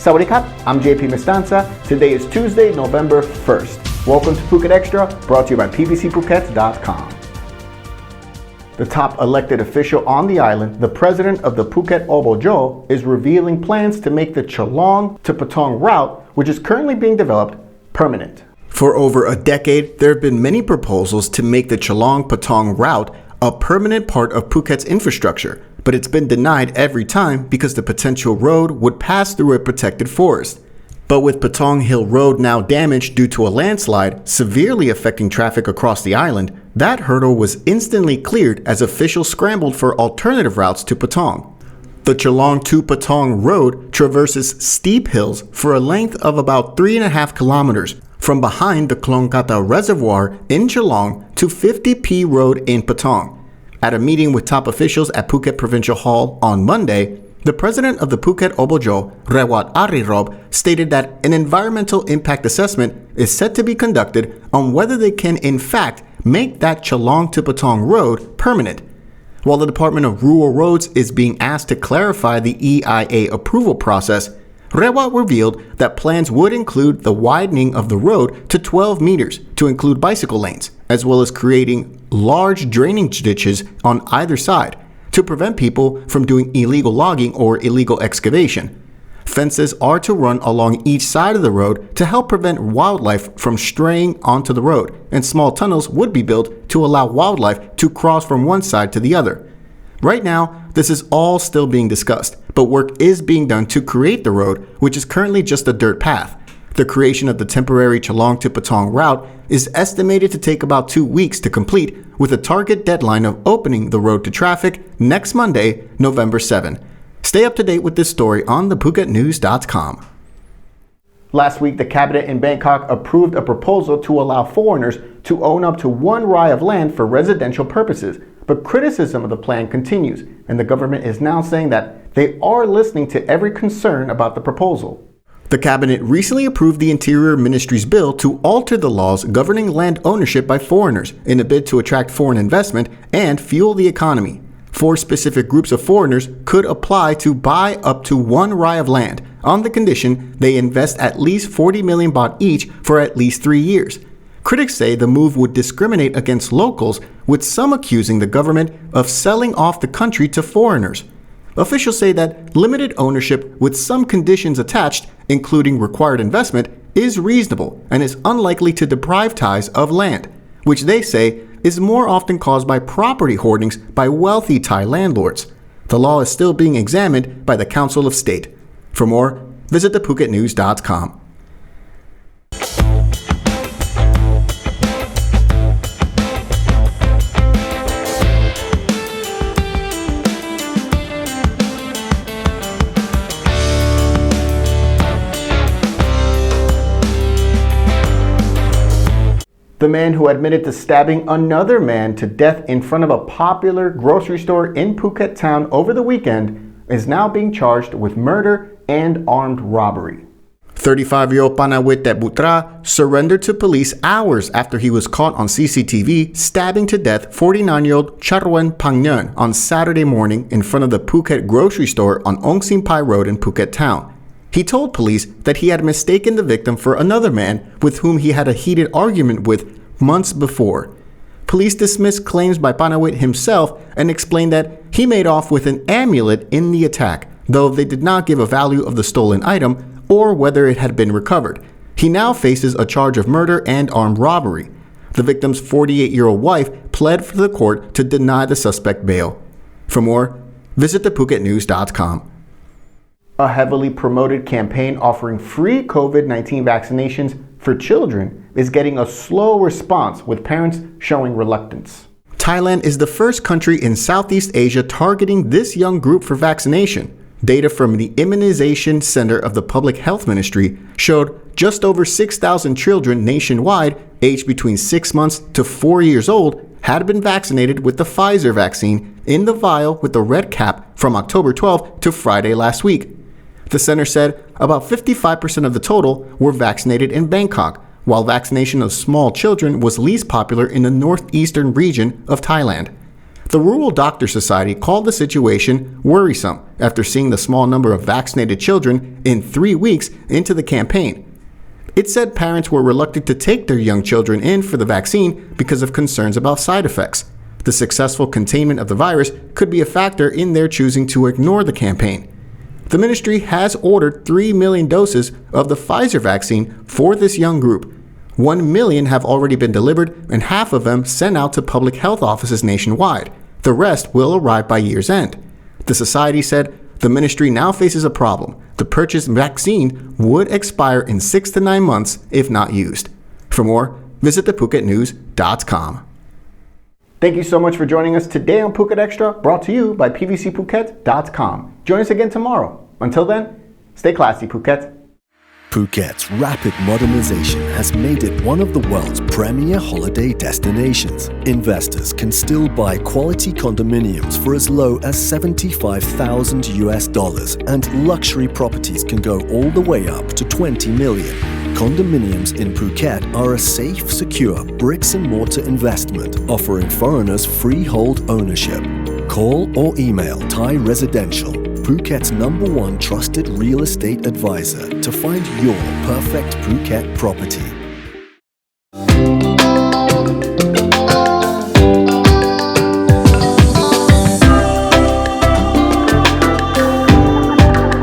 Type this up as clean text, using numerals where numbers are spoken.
Sawadee I'm JP Mestanza. Today is Tuesday, November 1st. Welcome to Phuket Extra, brought to you by pbcphuket.com. The top elected official on the island, the president of the Phuket Obojo, is revealing plans to make the Chalong-Patong Route, which is currently being developed, permanent. For over a decade, there have been many proposals to make the Chalong-Patong Route a permanent part of Phuket's infrastructure, but it's been denied every time because the potential road would pass through a protected forest. But with Patong Hill Road now damaged due to a landslide, severely affecting traffic across the island, that hurdle was instantly cleared as officials scrambled for alternative routes to Patong. The Chalong-Patong Road traverses steep hills for a length of about 3.5 kilometers, from behind the Klongkata Reservoir in Chalong to 50P Road in Patong. At a meeting with top officials at Phuket Provincial Hall on Monday, the president of the Phuket Obojo, Rewat Arirob, stated that an environmental impact assessment is set to be conducted on whether they can in fact make that Chalong-Patong Road permanent. While the Department of Rural Roads is being asked to clarify the EIA approval process, Rewat revealed that plans would include the widening of the road to 12 meters to include bicycle lanes, as well as creating large drainage ditches on either side to prevent people from doing illegal logging or illegal excavation. Fences are to run along each side of the road to help prevent wildlife from straying onto the road, and small tunnels would be built to allow wildlife to cross from one side to the other. Right now, this is all still being discussed, but work is being done to create the road, which is currently just a dirt path. The creation of the temporary Chalong-Patong route is estimated to take about 2 weeks to complete, with a target deadline of opening the road to traffic next Monday, November 7. Stay up to date with this story on thephuketnews.com. Last week, the cabinet in Bangkok approved a proposal to allow foreigners to own up to 1 rai of land for residential purposes. But criticism of the plan continues, and the government is now saying that they are listening to every concern about the proposal. The cabinet recently approved the Interior Ministry's bill to alter the laws governing land ownership by foreigners in a bid to attract foreign investment and fuel the economy. 4 specific groups of foreigners could apply to buy up to 1 rai of land on the condition they invest at least 40 million baht each for at least 3 years. Critics say the move would discriminate against locals, with some accusing the government of selling off the country to foreigners. Officials say that limited ownership with some conditions attached, including required investment, is reasonable and is unlikely to deprive Thais of land, which they say is more often caused by property hoardings by wealthy Thai landlords. The law is still being examined by the Council of State. For more, visit thephuketnews.com. The man who admitted to stabbing another man to death in front of a popular grocery store in Phuket town over the weekend is now being charged with murder and armed robbery. 35-year-old Panawit Tebutra surrendered to police hours after he was caught on CCTV stabbing to death 49-year-old Charwan Pangnyeon on Saturday morning in front of the Phuket grocery store on Ongsimpai Road in Phuket town. He told police that he had mistaken the victim for another man with whom he had a heated argument with months before. Police dismissed claims by Panawit himself and explained that he made off with an amulet in the attack, though they did not give a value of the stolen item or whether it had been recovered. He now faces a charge of murder and armed robbery. The victim's 48-year-old wife pled for the court to deny the suspect bail. For more, visit thephuketnews.com. A heavily promoted campaign offering free COVID-19 vaccinations for children is getting a slow response, with parents showing reluctance. Thailand is the first country in Southeast Asia targeting this young group for vaccination. Data from the Immunization Center of the Public Health Ministry showed just over 6,000 children nationwide aged between 6 months to 4 years old had been vaccinated with the Pfizer vaccine in the vial with the red cap from October 12th to Friday last week. The center said about 55% of the total were vaccinated in Bangkok, while vaccination of small children was least popular in the northeastern region of Thailand. The Rural Doctor Society called the situation worrisome after seeing the small number of vaccinated children in 3 weeks into the campaign. It said parents were reluctant to take their young children in for the vaccine because of concerns about side effects. The successful containment of the virus could be a factor in their choosing to ignore the campaign. The ministry has ordered 3 million doses of the Pfizer vaccine for this young group. 1 million have already been delivered and half of them sent out to public health offices nationwide. The rest will arrive by year's end. The society said the ministry now faces a problem. The purchased vaccine would expire in 6 to 9 months if not used. For more, visit thephuket.news.com. Thank you so much for joining us today on Phuket Extra, brought to you by pvcphuket.com. Join us again tomorrow. Until then, stay classy, Phuket. Phuket's rapid modernization has made it one of the world's premier holiday destinations. Investors can still buy quality condominiums for as low as $75,000 and luxury properties can go all the way up to 20 million. Condominiums in Phuket are a safe, secure bricks-and-mortar investment offering foreigners freehold ownership. Call or email Thai Residential, Phuket's #1 trusted real estate advisor, to find your perfect Phuket property.